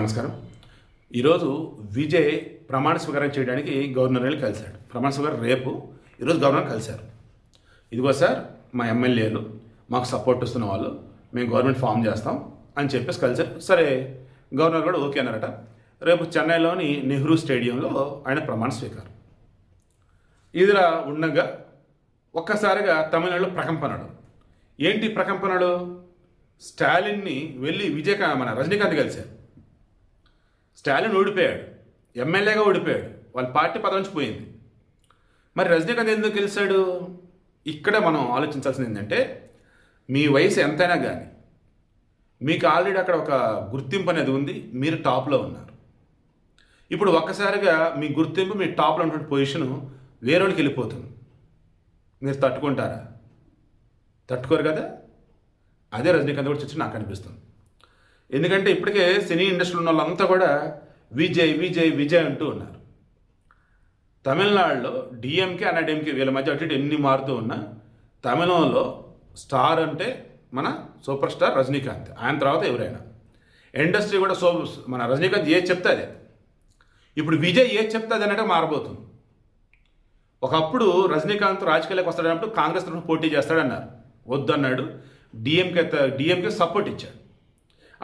నమస్కారం. ఈరోజు విజయ్ ప్రమాణ స్వీకారం చేయడానికి గవర్నర్ వెళ్ళి కలిశాడు. ప్రమాణ స్వీకారం రేపు, ఈరోజు గవర్నర్ కలిశారు. ఇదిగో సార్ మా ఎమ్మెల్యేలు మాకు సపోర్ట్ ఇస్తున్న వాళ్ళు, మేము గవర్నమెంట్ ఫామ్ చేస్తాం అని చెప్పేసి కలిశారు. సరే గవర్నర్ కూడా ఓకే అన్నారట. రేపు చెన్నైలోని నెహ్రూ స్టేడియంలో ఆయన ప్రమాణ స్వీకారం. ఇదిలా ఉండగా ఒక్కసారిగా తమిళనాడులో ప్రకంపనలు. ఏంటి ప్రకంపనలు? స్టాలిన్ని వెళ్ళి మన రజనీకాంత్ కలిశారు. స్టాలిన్ ఓడిపోయాడు, ఎమ్మెల్యేగా ఓడిపోయాడు, వాళ్ళ పార్టీ పదవి నుంచి పోయింది. మరి రజనీకాంత్ ఎందుకు గెలిచాడు? ఇక్కడ మనం ఆలోచించాల్సింది ఏంటంటే, మీ వయసు ఎంతైనా కానీ మీకు ఆల్రెడీ అక్కడ ఒక గుర్తింపు అనేది ఉంది, మీరు టాప్లో ఉన్నారు. ఇప్పుడు ఒక్కసారిగా మీ గుర్తింపు, మీ టాప్లో ఉన్నటువంటి పొజిషను వేరే వాళ్ళకి వెళ్ళిపోతుంది. మీరు తట్టుకుంటారా? తట్టుకోరు కదా. అదే రజనీకాంత్ కూడా చూసి నాకు అనిపిస్తుంది. ఎందుకంటే ఇప్పటికే సినీ ఇండస్ట్రీలో ఉన్న వాళ్ళంతా కూడా విజయ్ విజయ్ విజయ్ అంటూ ఉన్నారు. తమిళనాడులో డిఎంకే అన్నాడీఎంకే వీళ్ళ మధ్య అటు ఇటు ఎన్ని మారుతూ ఉన్నా, తమిళంలో స్టార్ అంటే మన సూపర్ స్టార్ రజనీకాంత్. ఆయన తర్వాత ఎవరైనా ఇండస్ట్రీ కూడా మన రజనీకాంత్ ఏది చెప్తే అదే. ఇప్పుడు విజయ్ ఏది చెప్తే అది అన్నట్టు మారబోతుంది. ఒకప్పుడు రజనీకాంత్ రాజకీయాలకు వస్తాడన్నప్పుడు కాంగ్రెస్ తరఫున పోటీ చేస్తాడన్నారు, వద్దన్నాడు. డిఎంకే సపోర్ట్ ఇచ్చాడు.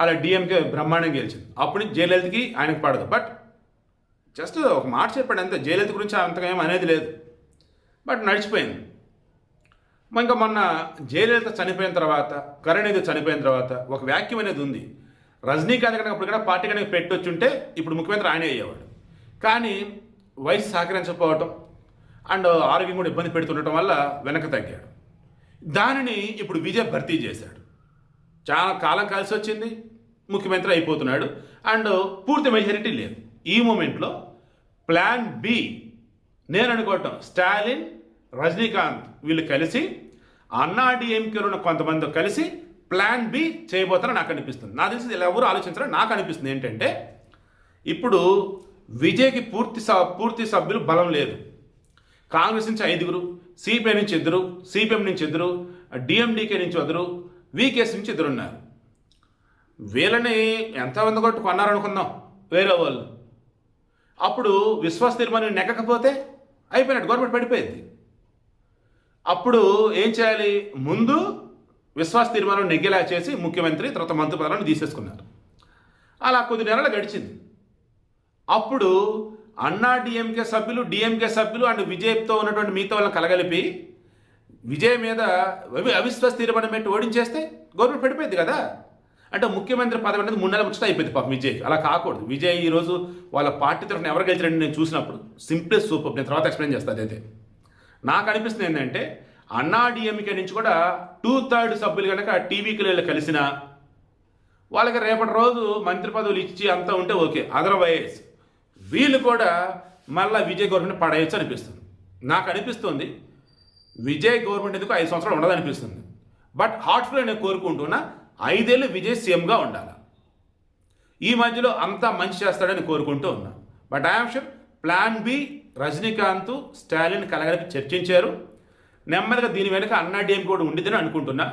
అలా డిఎంకే బ్రహ్మాండంగా గెలిచింది. అప్పుడు జయలలితకి ఆయనకు పడదు. బట్ జస్ట్ ఒక మాట చెప్పాడు అంతే. జయలలిత గురించి అంతగా ఏం అనేది లేదు, బట్ నడిచిపోయింది. ఇంకా మొన్న జయలలిత చనిపోయిన తర్వాత, కరుణానిధి చనిపోయిన తర్వాత ఒక వ్యాక్యూమ్ అనేది ఉంది. రజనీకాంత్ కనుక అప్పుడు కూడా పార్టీ కనుక పెట్టొచ్చుంటే ఇప్పుడు ముఖ్యమంత్రి ఆయనే అయ్యేవాడు. కానీ వయసు సహకరించకపోవటం అండ్ ఆరోగ్యం కూడా ఇబ్బంది పెడుతుండటం వల్ల వెనక్కి తగ్గాడు. దానిని ఇప్పుడు విజయ్ భర్తీ చేశాడు. చాలా కాలం కలిసి వచ్చింది, ముఖ్యమంత్రి అయిపోతున్నాడు అండ్ పూర్తి మెజారిటీ లేదు. ఈ మూమెంట్లో ప్లాన్ బి నేను అనుకోవటం, స్టాలిన్ రజనీకాంత్ వీళ్ళు కలిసి అన్నాడీఎంకేలో ఉన్న కొంతమంది కలిసి ప్లాన్ బి చేయబోతారని నాకు అనిపిస్తుంది. నాకు తెలిసి ఇలా ఎవరు ఆలోచించారని నాకు అనిపిస్తుంది. ఏంటంటే ఇప్పుడు విజయ్కి పూర్తి సభ్యులు బలం లేదు. కాంగ్రెస్ నుంచి 5, సిపిఐ నుంచి 2, సిపిఎం నుంచి 2, డిఎండికే నుంచి 1, వీకేఎస్ నుంచి 2 ఉన్నారు. వీళ్ళని ఎంతమంది కొట్టు కొన్నారనుకుందాం వేరే వాళ్ళు. అప్పుడు విశ్వాస తీర్మానం నెగ్గకపోతే అయిపోయినట్టు, గవర్నమెంట్ పడిపోయింది. అప్పుడు ఏం చేయాలి? ముందు విశ్వాస తీర్మానం నెగ్గేలా చేసి ముఖ్యమంత్రి తర్వాత మంత్రి పదవులను తీసేసుకున్నారు. అలా కొద్ది నెలలు గడిచింది. అప్పుడు అన్నాడీఎంకే సభ్యులు, డిఎంకే సభ్యులు అండ్ విజయ్తో ఉన్నటువంటి మిగతా వాళ్ళని కలగలిపి విజయ్ మీద అవిశ్వాస తీర్మానం పెట్టి ఓడించేస్తే గవర్నమెంట్ పడిపోయింది కదా. అంటే ముఖ్యమంత్రి పదవి అనేది 3 నెలల ముచ్చట అయిపోయింది పాపం విజయ్కి. అలా కాకూడదు. విజయ్ ఈరోజు వాళ్ళ పార్టీ తరఫున ఎవరు గెలిచారని నేను చూసినప్పుడు సింప్లెస్ సూపర్. నేను తర్వాత ఎక్స్ప్లెయిన్ చేస్తాను. అదైతే నాకు అనిపిస్తుంది ఏంటంటే, అన్నాడీఎంకే నుంచి కూడా 2/3 సభ్యులు కనుక టీవీకి కలిసిన వాళ్ళకి రేపటి రోజు మంత్రి పదవులు ఇచ్చి అంతా ఉంటే ఓకే. అదర్వైజ్ వీళ్ళు కూడా మళ్ళీ విజయ్ గవర్నమెంట్ పడేయచ్చు అనిపిస్తుంది. నాకు అనిపిస్తుంది విజయ్ గవర్నమెంట్ ఎందుకు 5 సంవత్సరాలు ఉండదనిపిస్తుంది. బట్ హార్ట్ఫుల్ నేను కోరుకుంటున్నా 5 ఏళ్ళు విజయ్ సీఎంగా ఉండాలి. ఈ మధ్యలో అంతా మంచి చేస్తాడని కోరుకుంటూ ఉన్నా. But I'm sure plan B Rajinikanth Stalin కలగలిపి చర్చించారు. నెమ్మదిగా దీని వెనుక అన్నాడీఎంకే కూడా ఉండిద్దని అనుకుంటున్నా.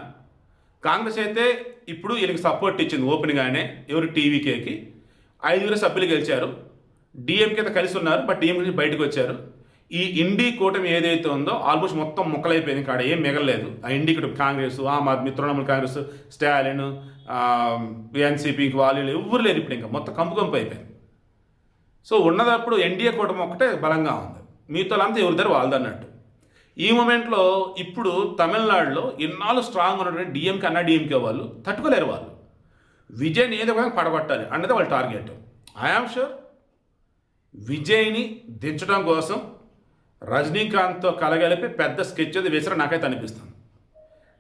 కాంగ్రెస్ అయితే ఇప్పుడు వీళ్ళకి సపోర్ట్ ఇచ్చింది ఓపెన్గానే. ఎవరు? టీవీకేకి 5 సభ్యులు గెలిచారు. డిఎంకేతో కలిసి ఉన్నారు, బట్ డిఎంకే బయటకు వచ్చారు. ఈ ఇండి కూటమి ఏదైతే ఉందో ఆల్మోస్ట్ మొత్తం ముక్కలైపోయింది. కాడ ఏం మిగలలేదు. ఆ ఇండి కూటమి కాంగ్రెస్, ఆమ్ ఆద్మీ, తృణమూల్ కాంగ్రెస్, స్టాలిన్, ఎన్సీపీ వాళ్ళు ఎవ్వరు లేరు. ఇప్పుడు ఇంకా మొత్తం కంపు అయిపోయింది. సో ఉన్నదప్పుడు ఎన్డీఏ కూటమి ఒక్కటే బలంగా ఉంది, మీతో అంతా ఎవరిద్దరు వాళ్ళది అన్నట్టు. ఈ మూమెంట్లో ఇప్పుడు తమిళనాడులో ఇన్నాళ్ళు స్ట్రాంగ్ ఉన్నటువంటి డిఎంకే అన్నాడీఎంకే వాళ్ళు తట్టుకోలేరు. వాళ్ళు విజయ్ని ఏదో విధంగా పడగొట్టాలి అన్నది వాళ్ళ టార్గెట్. ఐఆమ్ షూర్ విజయ్ని దించడం కోసం రజనీకాంత్తో కలగలిపి పెద్ద స్కెచ్ అది వేసారని నాకైతే అనిపిస్తుంది.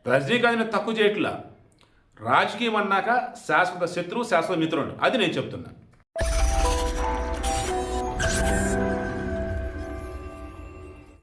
రజనీకాంత్ని తక్కువ చేయట్లా. రాజకీయం అన్నాక శాశ్వత శత్రువు, శాశ్వత మిత్రుడు, అది నేను చెప్తున్నా.